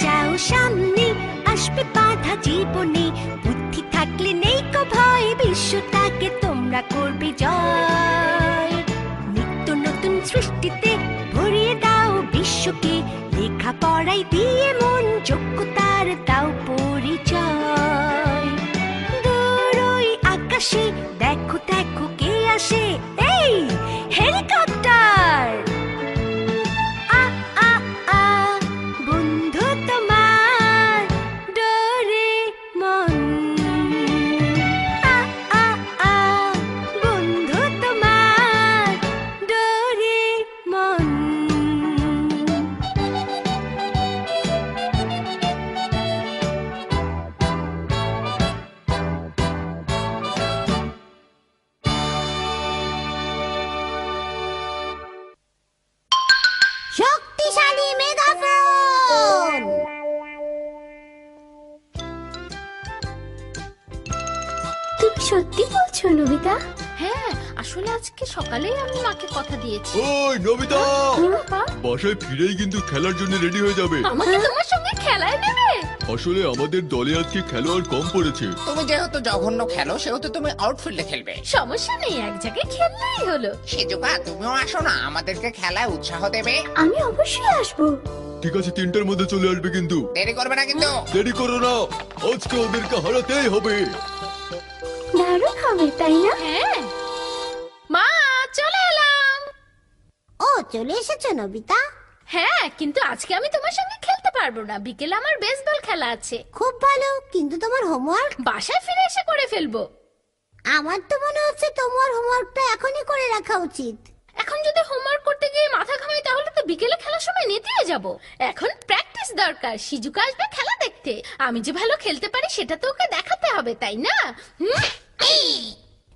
যাও সামনে, আসবে বাধা জীবনে, বুদ্ধি থাকলে নেই কো ভয়, বিশ্বটাকে তোমরা করবে জয়। নিত্য নতুন সৃষ্টিতে ভরিয়ে দাও বিশ্বকে, লেখাপড়াই দিয়ে মন, যোগ্যতার দাও পরিচয়। দূর ওই আকাশে দেখো দেখো কে আসে, এই হেলিকপ্টার। আ আ আ বন্ধু তোমার ডোরেমন। আ আ আ বন্ধু তোমার ডোরেমন। শক্তিশালী মেগাফোন। তুমি সত্যি বলছো নবিতা? হ্যাঁ, আসলে আজকে সকালেই আমি মাকে কথা দিয়েছি। ওই নবিতা, বাবা, বাসায় ফিরেই কিন্তু খেলার জন্য রেডি হয়ে যাবে। আমাকে তোমার সঙ্গে খেলায় নেবে? আসলে আমাদের দলে আজকে খেলোয়াড় কম পড়েছে। তুমি যেহেতু জঘন্য খেলো সেহেতু তুমি আউটফিল্ডে খেলবে। সমস্যা নেই, এক জায়গায় খেললেই হলো। শিজুকা, তুমিও আসো না, আমাদেরকে খেলায় উৎসাহ দেবে। আমি অবশ্যই আসবো। ঠিক আছে, 3টার মধ্যে চলে আসবে কিন্তু। দেরি করবে না কিন্তু। দেরি করো না, আজকে ওদেরকে হারাতেই হবে। দারুণ হবে তাই না? হ্যাঁ মা, চলে এলাম। ও চলে এসেছো নবিতা? হ্যাঁ, কিন্তু আজকে আমি তোমার সঙ্গে খেলতে পারবো না, বিকেলে আমার বেসবল খেলা আছে। খুব ভালো, কিন্তু তোমার হোমওয়ার্ক? বাসায় ফিরে এসে করে ফেলবো। আমার তো মনে হচ্ছে তোমার হোমওয়ার্কটা এখনই করে রাখা উচিত। এখন যদি হোমওয়ার্ক করতে গিয়ে মাথা ঘামাই তাহলে তো বিকেলে খেলার সময় নেতিয়ে যাব। এখন প্র্যাকটিস দরকার। শিজুকা আসবে খেলা দেখতে, আমি যে ভালো খেলতে পারি সেটা তো ওকে দেখাতে হবে, তাই না?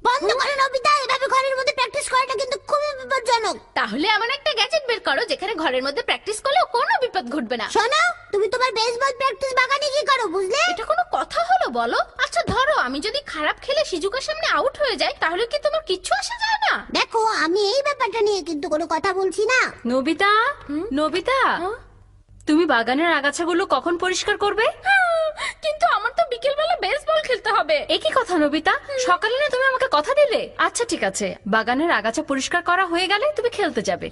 বন্ধ করো নবিতা, এভাবে ঘরের মধ্যে প্র্যাকটিস করাটা কিন্তু খুবই বিপজ্জনক। তাহলে এমন একটা গ্যাজেট বের করো যেখানে ঘরের মধ্যে প্র্যাকটিস করলেও কোনো বিপদ ঘটবে না। শোনো, তুমি তোমার বেসবল প্র্যাকটিস বাগানে কি করো বুঝলে? এটা কোনো কথা হলো বলো? আচ্ছা ধরো আমি যদি খারাপ খেলে শিজুকার সামনে আউট হয়ে যায় তাহলে কি তোমার কিচ্ছু আসে যায় না? দেখো, আমি এই ব্যাপারটা নিয়ে কিন্তু কোনো কথা বলছি না। নবিতা, নবিতা, তুমি বাগানের আগাছাগুলো কখন পরিষ্কার করবে? কিন্তু আমার তো বিকেল বেলা বেসবল খেলতে হবে। একই কথা নবিতা, সকালে না তুমি আমাকে কথা দিলে। আচ্ছা ঠিক আছে, বাগানের আগাছা পরিষ্কার করা হয়ে গেলে তুমি খেলতে যাবে।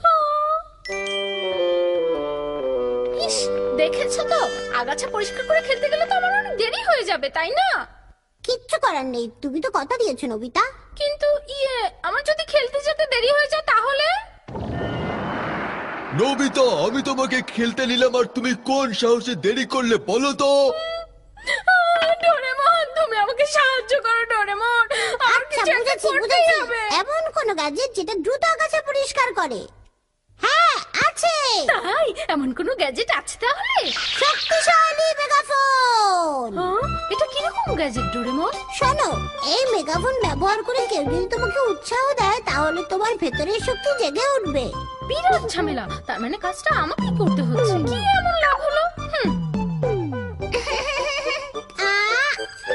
ইস, দেখেছো তো, আগাছা পরিষ্কার করে খেলতে গেলে তো আমার অনেক দেরি হয়ে যাবে, তাই না? কিচ্ছু করার নেই, তুমি তো কথা দিয়েছো নবিতা। কিন্তু আমার যদি খেলতে যেতে দেরি হয়ে যায় তাহলে? নবিতা, আমি তোমাকে খেলতে নিলাম আর তুমি কোন সাহসে দেরি করলে বলো তো? ডোরেমন, তুমি আমাকে সাহায্য করো ডোরেমন, আমার আচ্ছা কিছু একটা বুঝেছি করতেই বুঝেছি, হবে। এমন কোন গ্যাজেট যেটা দ্রুত আগাছা পরিষ্কার করে? হ্যাঁ আছে, তাই এমন কোনো গ্যাজেট আছে তাহলে? শক্তিশালী মেগাফোন। এটা কিরকম গ্যাজেট ডোরেমন? শোনো, এই মেগাফোন ব্যবহার করে কেউ যদি তোমাকে উৎসাহ দেয় তাহলে তোমার ভেতরের শক্তি জেগে উঠবে। বিরাট ঝামেলা, তার মানে কাজটা আমাকেই করতে হচ্ছে। কি এমন লাভ হলো?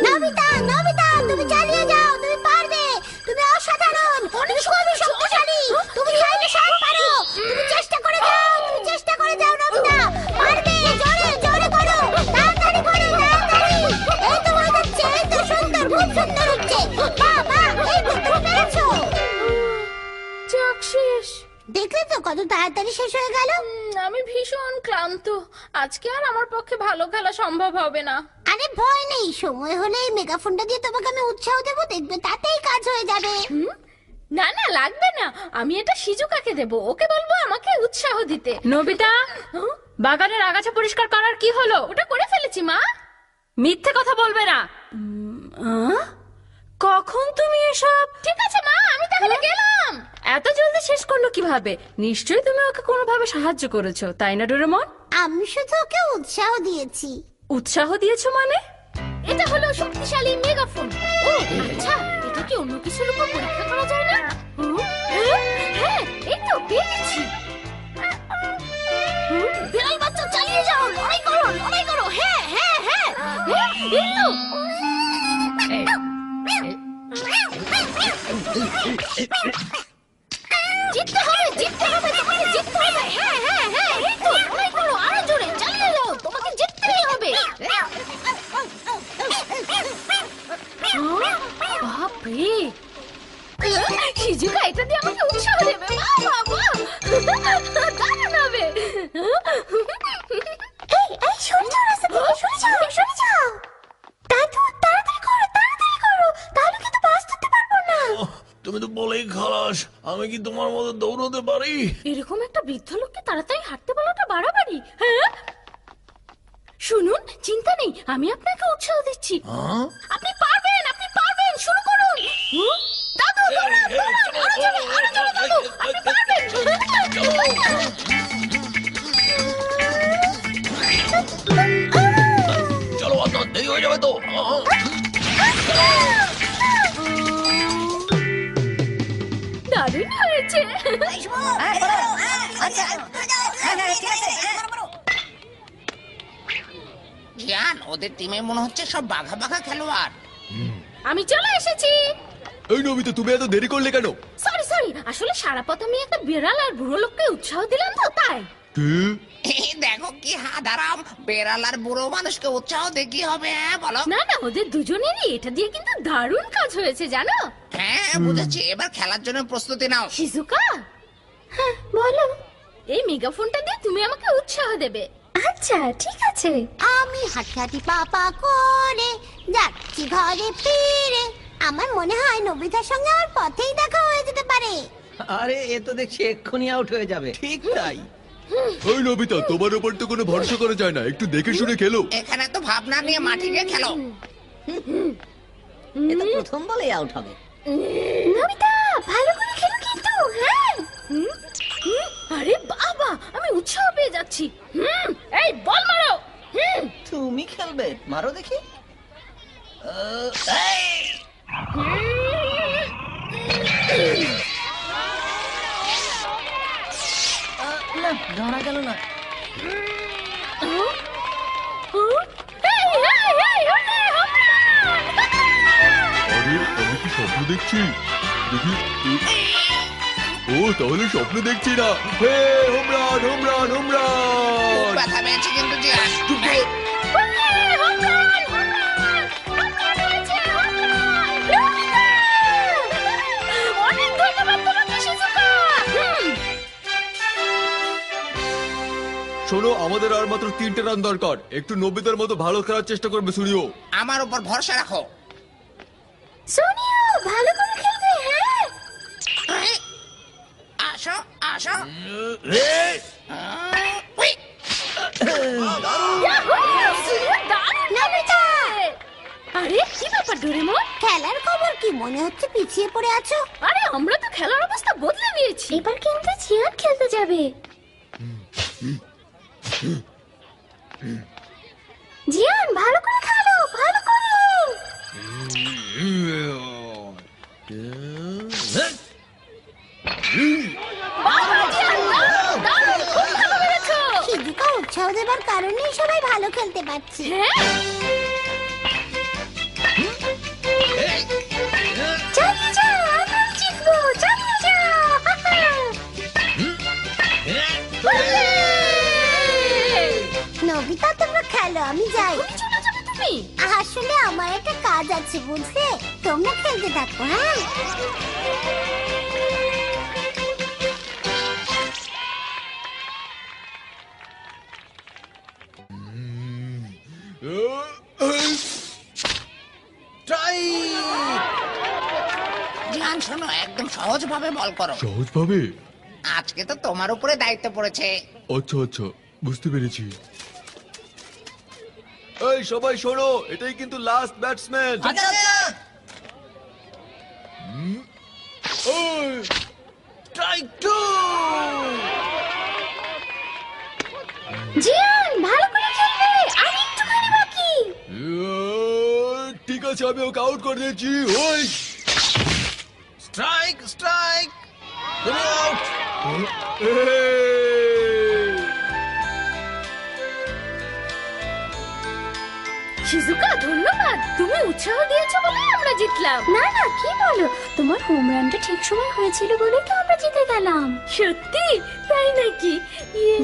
নবিতা নবিতা, তুমি চালিয়ে যাও, তুমি পারবে, তুমি অসাধারণ, তুমি খুবই শক্তিশালী, তুমি চাইলে সব পারো। তুমি চেষ্টা করে যাও, তুমি চেষ্টা করে যাও নবিতা, পারবে, জোরে জোরে করো, তাড়াতাড়ি করো, তাড়াতাড়ি। এই তো হয়ে যাচ্ছে, এই তো সুন্দর, খুব সুন্দর হচ্ছে। বাহ বাহ, এই তো তুমি পেরেছো। যাক, শেষ। দেখলে তো কত তাড়াতাড়ি শেষ হয়ে গেল। আমি ভীষণ ক্লান্ত, আজকে আর আমার পক্ষে ভালো খেলা সম্ভব হবে না। আরে ভয় নেই, সময় হলে এই মেগাফোনটা দিয়ে তোমাকে আমি উৎসাহ দেবো, দেখবে তাতেই কাজ হয়ে যাবে। না না, লাগবে না, আমি এটা শিজুকাকে দেবো, ওকে বলবো আমাকে উৎসাহ দিতে। নবিতা, বাগানের আগাছা পরিষ্কার করার কি হলো? ওটা করে ফেলেছি মা। মিথ্যে কথা বলবে না। কখন তুমি এসব? ঠিক আছে মা, আমি তাহলে গেলাম। এত জলদি শেষ করলো কিভাবে? নিশ্চয়ই তুমি ওকে কোনোভাবে সাহায্য করেছো, তাই না ডোরেমন? আমি শুধু ওকে উৎসাহ দিয়েছি। উৎসাহ দিয়েছো মানে? এটা হলো শক্তিশালী মেগাফোন। ও আচ্ছা, এটা কি অন্য কিছুর উপর পরীক্ষা করা যায় না? হ্যাঁ, এই তো পেয়ে গেছি। বিড়াল বাচ্চা, চালিয়ে যাও, লড়াই করো, লড়াই করো। হ্যাঁ হ্যাঁ হ্যাঁ, এই তো। জিততে হবে, জিততে হবে, তোমাকে জিততে হবে। হ্যাঁ হ্যাঁ হ্যাঁ, এই তো লড়াই করো, আরো জোরে চালিয়ে যাও, তোমাকে জিততে আমি কি তোমার মতো দৌড়তে পারি? এরকম একটা বৃদ্ধ লোককে তাড়াতাড়ি হাঁটতে বলাটা বাড়াবাড়ি। হ্যাঁ, শুনুন, চিন্তা নেই, আমি আপনাকে উৎসাহ দিচ্ছি। হ্যাঁ? আপনি পারবেন, আপনি পারবেন, শুরু করুন। দাদু, দৌড়ান, দৌড়ান, আরো জোরে, আরো জোরে, দাদু, আপনি পারবেন। চলো, অত দেরি হয়ে যাবে তো। দারুণ হয়েছে। জিয়ান, ওদের টিমে মনে হচ্ছে সব বাঘা বাঘা খেলোয়াড়। আমি চলে এসেছি। এই নবিতা, তুমি এত দেরি করলে কেন? সরি সরি, আসলে সারা পথ আমি একটা বিড়াল আর বুড়ো লোককে উৎসাহ দিলাম তো তাই। কি? দেখো কি হাদারাম, বেড়াল আর বুড়ো মানুষকে উৎসাহ দিয়ে কি হবে, হ্যাঁ বলো? না না, ওদের দুজনেরই এটা দিয়ে কিন্তু দারুণ কাজ হয়েছে জানো। হ্যাঁ বুঝেছি, এবার খেলার জন্য প্রস্তুতি নাও। শিজুকা, হ্যাঁ বলো। এই মেগাফোনটা দিয়ে তুমি আমাকে উৎসাহ দেবে। আচ্ছা ঠিক আছে। আমি হাঁটি হাঁটি পাপা করে যাচ্ছি ঘরে ফিরে। আমার মনে হয় নবিতার সঙ্গে আমার পথেই দেখা হয়ে যেতে পারে। আরে এ তো দেখছি এক্ষুনি আউট হয়ে যাবে। ঠিক তাই। ওই নবিতা, তোমার উপর তো কোনো ভরসা করা যায় না, একটু দেখে শুনে খেলো। এখানে তো ভাবনা নিয়ে মাঠে গিয়ে খেলো। এ তো প্রথম বলেই আউট হবে। নবিতা, ভালো করে খেলো কিন্তু। হ্যাঁ, আরে বাবা, আমি উৎসাহ পেয়ে যাচ্ছি। এই বল মারো। তুমি খেলবে, মারো দেখি। না, ধরা গেল না। আরে, আমি কি স্বপ্ন দেখছি? দেখি। ও, তাহলে স্বপ্ন দেখছি না। হে, হোমরান, হোমরান, খুব হোমরান! ব্যথা পেয়েছে কিন্তু জিয়ান। অনেক ধন্যবাদ তোমাকে শিজুকা। শোনো, আমাদের আর মাত্র 3টে রান দরকার। একটু নবিতার মতো ভালো খেলার চেষ্টা করবে সুরিও। আমার উপর ভরসা রাখো। সোনিয়া, ভালো করে খেলবে। হ্যাঁ, আসো আসো। এই, উই, নবিতা! আরে কি ব্যাপার ডোরেমন? খেলার খবর কি? মনে হচ্ছে পিছিয়ে পড়ে আছো। আরে আমরা তো খেলার অবস্থা বদলে দিয়েছি। এবার কিন্তু জিয়ান খেলতে যাবে। জিয়ান, ভালো করে খেলো, ভালো করে। বাবা, জিয়ান, দারুণ, দারুণ, খুব ভালো মেরেছো। শিজুকা উৎসাহ দেবার কারণেই সবাই ভালো খেলতে পারছে। হ্যাঁ, চালিয়ে যাও, আমরা জিতবো, চালিয়ে যাও। নবিতা, তোমরা খেলো, আমি যাই। তুমি চলে যাবে তুমি? আসলে আমার একটা কাজ আছে, বুঝলে? তোমরা খেলতে থাকো, হ্যাঁ? জিয়ান শোনো, একদম সহজ ভাবে বল করো। সহজ ভাবে? আজকে তো তোমার উপরে দায়িত্ব পড়েছে। আচ্ছা আচ্ছা, বুঝতে পেরেছি। এই সবাই শোনো, এটাই কিন্তু লাস্ট ব্যাটসম্যান। Strike two. জিয়ান, ভালো করে খেলবে, আর একটুখানি বাকি। ঠিক আছে, আমি ওকে আউট করে দিয়েছি। ওই স্ট্রাইক স্ট্রাইক, তুমি আউট। শিজুকা, ধন্যবাদ, তুমি উৎসাহ দিয়েছো বলে আমরা জিতলাম। না না, কি বলো, তোমার হোম রানটা ঠিক সময় হয়েছিল বলেই তো আমরা জিতে গেলাম। সত্যি? তাই নাকি?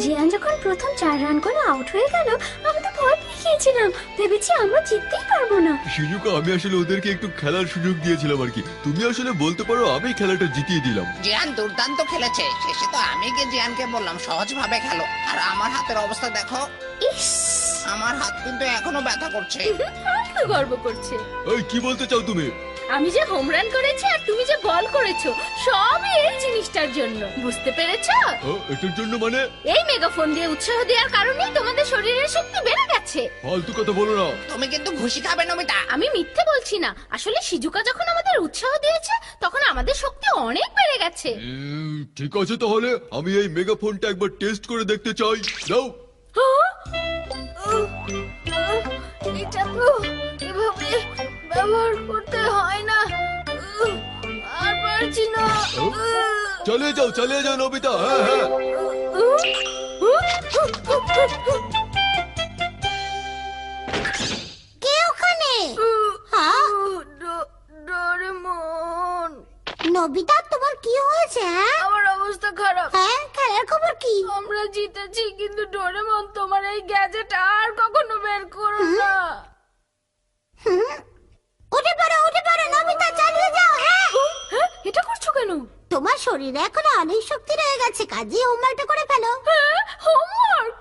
জিয়ান যখন প্রথম 4 রান করে আউট হয়ে গেল, আমি তো ভয় পেয়ে গিয়েছিলাম, ভেবেছি আমরা জিততেই পারবো না। শিজুকা, আমি আসলে ওদেরকে একটু খেলার সুযোগ দিয়েছিলাম আর কি। তুমি আসলে বলতে পারো আমি খেলাটা জিতিয়ে দিলাম। জিয়ান দুর্দান্ত খেলেছে। শেষে তো আমি গিয়ে জিয়ানকে বললাম সহজ ভাবে খেলো, আর আমার হাতের অবস্থা দেখো। ইস, আমার হাত কিন্তু এখনো ব্যথা করছে। তো গর্ব করছে। এই, কি বলতে চাও তুমি? আমি যে হোম রান করেছি আর তুমি যে বল করেছো সবই এই জিনিসটার জন্য বুঝতে পেরেছো? এটার জন্য মানে? এই মেগাফোন দিয়ে উৎসাহ দেওয়ার কারণেই তোমাদের শরীরের শক্তি বেড়ে গেছে। ফালতু কথা বলো না। তুমি কিন্তু ঘুষি খাবে নমিতা। আমি মিথ্যে বলছি না, আসলে শিজুকা যখন আমাদের উৎসাহ দিয়েছে তখন আমাদের শক্তি অনেক বেড়ে গেছে। ঠিক আছে, তাহলে আমি এই মেগাফোনটা একবার টেস্ট করে দেখতে চাই। দাও। এটা তো এভাবে ব্যবহার করতে হয় না, আর পারছি না। চালিয়ে যাও নবিতা। হ্যাঁ হ্যাঁ। কে ওখানে? হ্যাঁ ডোরেমন, নবিতা, তোমার কি হয়েছে? হ্যাঁ আমার অবস্থা খারাপ। হ্যাঁ, খেলার খবর কি? আমরা জিতেছি, কিন্তু ডোরেমন তোমার এই গ্যাজেট আর কখনো বের করো না। উঠে পড়ো নবিতা, চালিয়ে যাও। হ্যাঁ, হ্যাঁ, এটা করছো কেন? তোমার শরীরে এখন অনেক শক্তি রয়ে গেছে, কাজে হোমওয়ার্কটা করে ফেলো। হোমওয়ার্ক?